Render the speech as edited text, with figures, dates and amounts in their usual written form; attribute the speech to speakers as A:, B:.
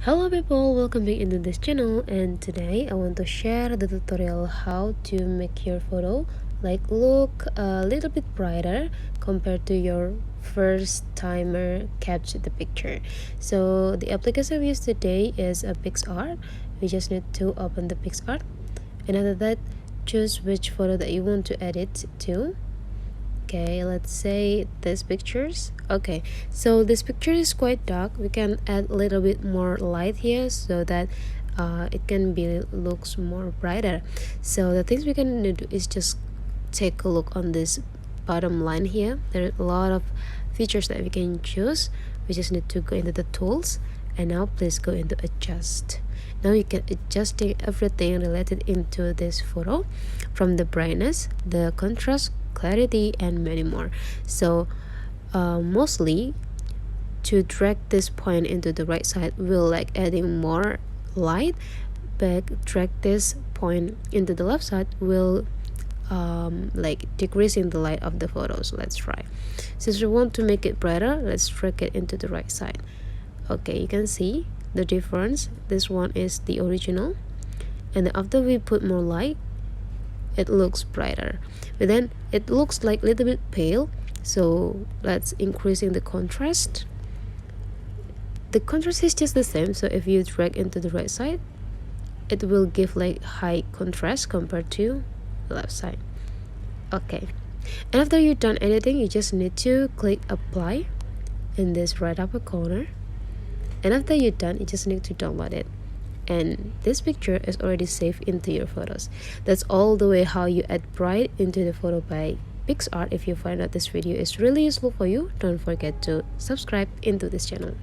A: Hello people, welcome back into this channel, and today I want to share the tutorial how to make your photo look a little bit brighter compared to your first timer captured the picture. So the application we use today is a Picsart. We just need to open the Picsart, and after that choose which photo that you want to edit to. Okay, let's say these pictures. Okay, so this picture is quite dark. We can add a little bit more light here so that it can be looks more brighter. So the things we can do is just take a look on this bottom line here. There are a lot of features that we can choose. We just need to go into the tools, and now please go into adjust. Now you can adjusting everything related into this photo, from the brightness, the contrast, clarity, and many more. So mostly to drag this point into the right side will adding more light, but drag this point into the left side will decreasing the light of the photos. Let's try. Since we want to make it brighter, let's drag it into the right side. Okay, you can see the difference. This one is the original, and after we put more light, it looks brighter, but then it looks like a little bit pale. So let's increasing the contrast. The contrast is just the same, so if you drag into the right side, it will give high contrast compared to the left side. Okay, and after you're done editing, you just need to click apply in this right upper corner, and after you're done, you just need to download it, and this picture is already saved into your photos. That's all the way how you add bright into the photo by Picsart. If you find out this video is really useful for you, don't forget to subscribe into this channel.